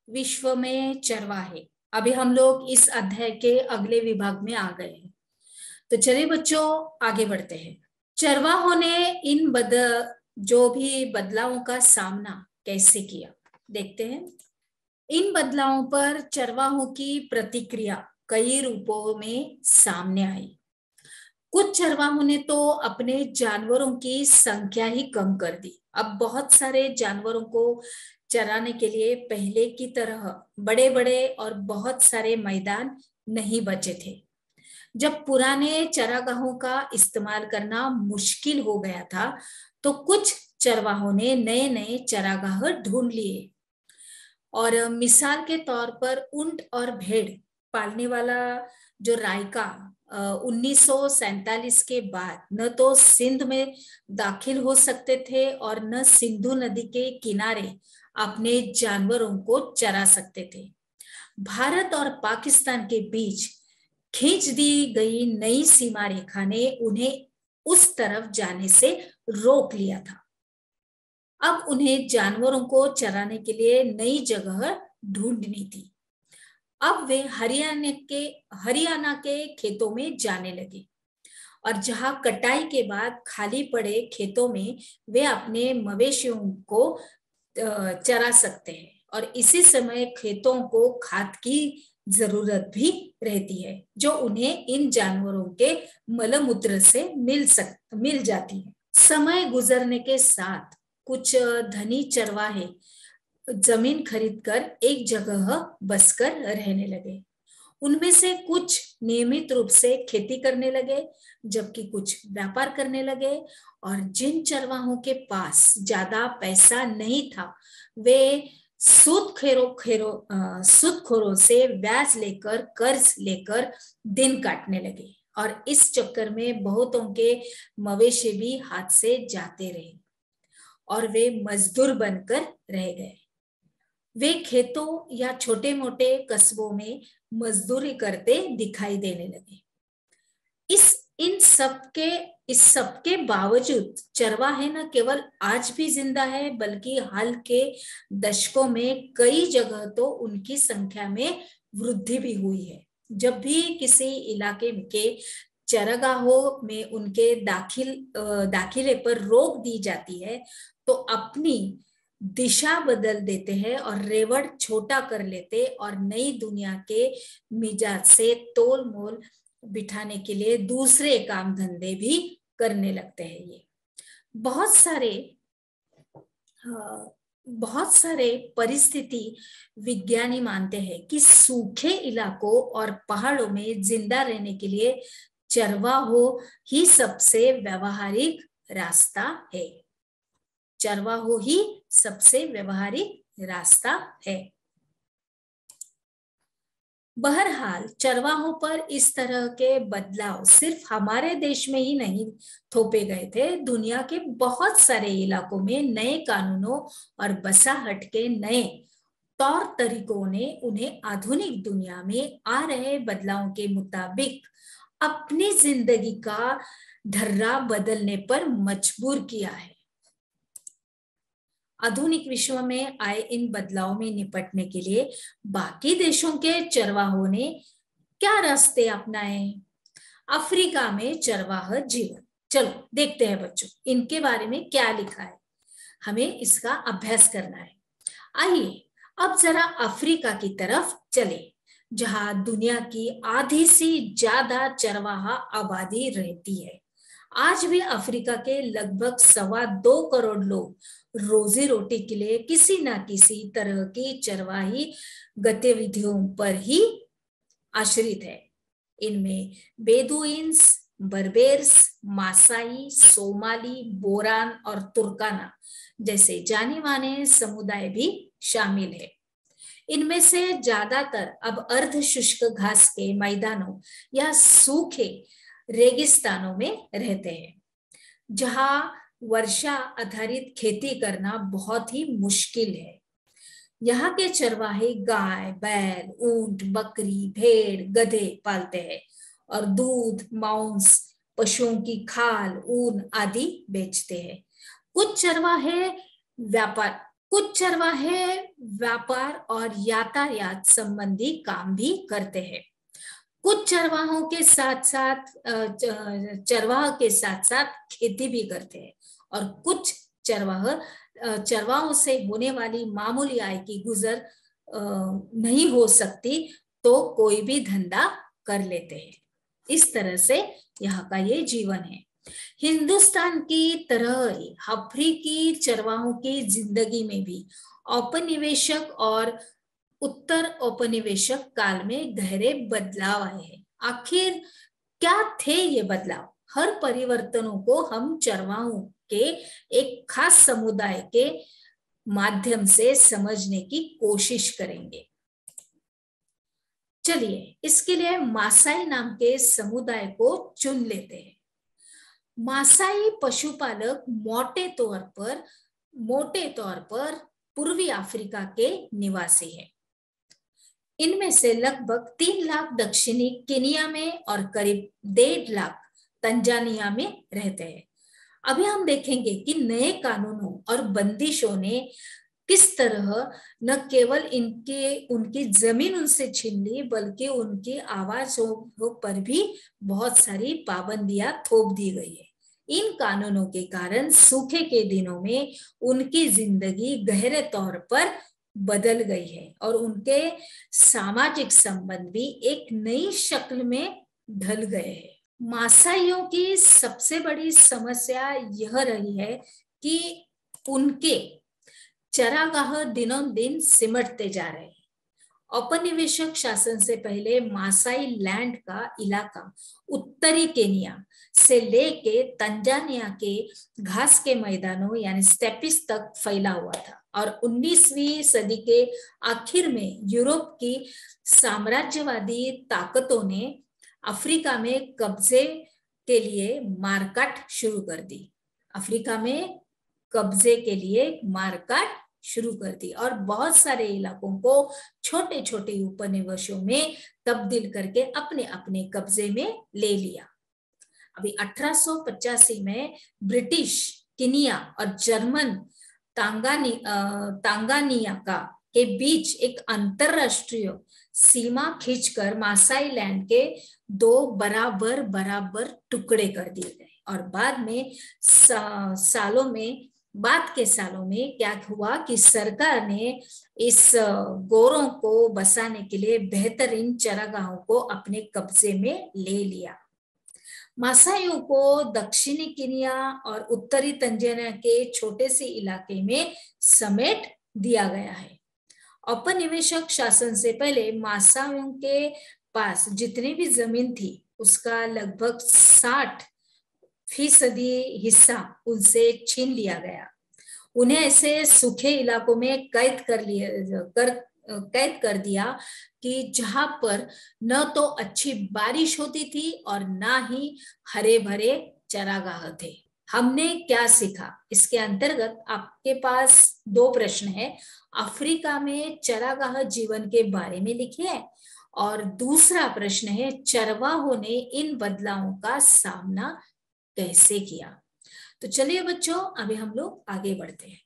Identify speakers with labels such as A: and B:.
A: विश्व में चरवाहे। अभी हम लोग इस अध्याय के अगले विभाग में आ गए हैं। तो चलिए बच्चों, आगे बढ़ते हैं। चरवाहों ने जो भी बदलावों का सामना कैसे किया, देखते हैं। इन बदलावों पर चरवाहों की प्रतिक्रिया कई रूपों में सामने आई। कुछ चरवाहों ने तो अपने जानवरों की संख्या ही कम कर दी। अब बहुत सारे जानवरों को चराने के लिए पहले की तरह बड़े बड़े और बहुत सारे मैदान नहीं बचे थे। जब पुराने चरागाहों का इस्तेमाल करना मुश्किल हो गया था, तो कुछ चरवाहों ने नए नए चरागाह ढूंढ लिए। और मिसाल के तौर पर ऊंट और भेड़ पालने वाला जो रायका 1947 के बाद न तो सिंध में दाखिल हो सकते थे और न सिंधु नदी के किनारे अपने जानवरों को चरा सकते थे। भारत और पाकिस्तान के बीच खींच दी गई नई सीमा रेखा ने उन्हें उस तरफ जाने से रोक लिया था। अब उन्हें जानवरों को चराने के लिए नई जगह ढूंढनी थी। अब वे हरियाणा के खेतों में जाने लगे और जहां कटाई के बाद खाली पड़े खेतों में वे अपने मवेशियों को चरा सकते हैं। और इसी समय खेतों को खाद की जरूरत भी रहती है, जो उन्हें इन जानवरों के मलमूत्र से मिल जाती है। समय गुजरने के साथ कुछ धनी चरवाहे जमीन खरीदकर एक जगह बसकर रहने लगे। उनमें से कुछ नियमित रूप से खेती करने लगे, जबकि कुछ व्यापार करने लगे। और जिन चरवाहों के पास ज्यादा पैसा नहीं था, वे सूदखोरों से ब्याज लेकर, कर्ज लेकर दिन काटने लगे। और इस चक्कर में बहुतों के मवेशी भी हाथ से जाते रहे और वे मजदूर बनकर रह गए। वे खेतों या छोटे मोटे कस्बों में मजदूरी करते दिखाई देने लगे। इस सब के बावजूद चरवाहे न केवल आज भी जिंदा है, बल्कि हाल के दशकों में कई जगह तो उनकी संख्या में वृद्धि भी हुई है। जब भी किसी इलाके के चरागाहों में उनके दाखिले पर रोक दी जाती है, तो अपनी दिशा बदल देते हैं और रेवड़ छोटा कर लेते और नई दुनिया के मिजाज से तोल मोल बिठाने के लिए दूसरे काम धंधे भी करने लगते हैं। ये बहुत सारे परिस्थिति विज्ञानी मानते हैं कि सूखे इलाकों और पहाड़ों में जिंदा रहने के लिए चरवाहों ही सबसे व्यवहारिक रास्ता है। चरवाहों ही सबसे व्यवहारिक रास्ता है। बहरहाल चरवाहों पर इस तरह के बदलाव सिर्फ हमारे देश में ही नहीं थोपे गए थे। दुनिया के बहुत सारे इलाकों में नए कानूनों और बसाहट के नए तौर तरीकों ने उन्हें आधुनिक दुनिया में आ रहे बदलावों के मुताबिक अपनी जिंदगी का ढर्रा बदलने पर मजबूर किया है। आधुनिक विश्व में आए इन बदलावों में निपटने के लिए बाकी देशों के चरवाहों ने क्या रास्ते अपनाए? अफ्रीका में चरवाह जीवन। चलो देखते हैं बच्चों, इनके बारे में क्या लिखा है। हमें इसका अभ्यास करना है। आइए अब जरा अफ्रीका की तरफ चले, जहां दुनिया की आधी से ज्यादा चरवाहा आबादी रहती है। आज भी अफ्रीका के लगभग 2.25 करोड़ लोग रोजी रोटी के लिए किसी न किसी तरह की चरवाही गतिविधियों पर ही आश्रित है। इनमें बेदुइन्स, बर्बेर्स, मासाई, सोमाली, बोरान और तुर्काना जैसे जाने माने समुदाय भी शामिल है। इनमें से ज्यादातर अब अर्ध शुष्क घास के मैदानों या सूखे रेगिस्तानों में रहते हैं, जहां वर्षा आधारित खेती करना बहुत ही मुश्किल है। यहाँ के चरवाहे गाय, बैल, ऊंट, बकरी, भेड़, गधे पालते हैं और दूध, मांस, पशुओं की खाल, ऊन आदि बेचते हैं। कुछ चरवाहे व्यापार कुछ चरवाहे व्यापार और यातायात संबंधी काम भी करते हैं। कुछ चरवाहों के साथ साथ चरवाह के साथ साथ खेती भी करते हैं, और कुछ चरवाहों से होने वाली मामूली आय की गुजर नहीं हो सकती, तो कोई भी धंधा कर लेते हैं। इस तरह से यहाँ का ये जीवन है। हिंदुस्तान की तरह ही अफ्रीकी चरवाहों की जिंदगी में भी औपनिवेशक और उत्तर औपनिवेशक काल में गहरे बदलाव आए हैं। आखिर क्या थे ये बदलाव? हर परिवर्तनों को हम चरवाहों के एक खास समुदाय के माध्यम से समझने की कोशिश करेंगे। चलिए, इसके लिए मासाई नाम के समुदाय को चुन लेते हैं। मासाई पशुपालक मोटे तौर पर पूर्वी अफ्रीका के निवासी हैं। इनमें से लगभग 3 लाख दक्षिणी केनिया में और करीब 1.5 लाख तंजानिया में रहते हैं। अभी हम देखेंगे कि नए कानूनों और बंदिशों ने किस तरह न केवल उनकी जमीन उनसे छीन ली, बल्कि उनकी आवाजों पर भी बहुत सारी पाबंदियां थोप दी गई है। इन कानूनों के कारण सूखे के दिनों में उनकी जिंदगी गहरे तौर पर बदल गई है और उनके सामाजिक संबंध भी एक नई शक्ल में ढल गए हैं। मासाइयों की सबसे बड़ी समस्या यह रही है कि उनके चरागाह दिनों दिन सिमटते जा रहे हैं। औपनिवेशिक शासन से पहले मासाई लैंड का इलाका उत्तरी केनिया से लेके तंजानिया के घास के मैदानों यानी स्टेपिस तक फैला हुआ था, और 19वीं सदी के आखिर में यूरोप की साम्राज्यवादी ताकतों ने अफ्रीका में कब्जे के लिए मारकाट शुरू कर दी। अफ्रीका में कब्जे के लिए मारकाट शुरू कर दी और बहुत सारे इलाकों को छोटे छोटे उपनिवेशों में तब्दील करके अपने अपने कब्जे में ले लिया। अभी 1885 में ब्रिटिश केनिया और जर्मन तांगानिया के बीच एक अंतरराष्ट्रीय सीमा खींचकर मासाई लैंड के 2 बराबर टुकड़े कर दिए गए, और बाद के सालों में क्या हुआ कि सरकार ने इस गोरों को बसाने के लिए बेहतरीन चरागाहों को अपने कब्जे में ले लिया। मासाइयों को दक्षिणी केनिया और उत्तरी तंजानिया के छोटे से इलाके में समेट दिया गया है। औपनिवेशिक शासन से पहले मासाइयों के पास जितनी भी जमीन थी उसका लगभग 60% हिस्सा उनसे छीन लिया गया। उन्हें ऐसे सूखे इलाकों में कैद कर दिया कि जहां पर न तो अच्छी बारिश होती थी और ना ही हरे भरे चरागाह थे। हमने क्या सीखा? इसके अंतर्गत आपके पास 2 प्रश्न है। अफ्रीका में चरागाह जीवन के बारे में लिखिए, और दूसरा प्रश्न है चरवाहों ने इन बदलावों का सामना कैसे किया। तो चलिए बच्चों, अभी हम लोग आगे बढ़ते हैं।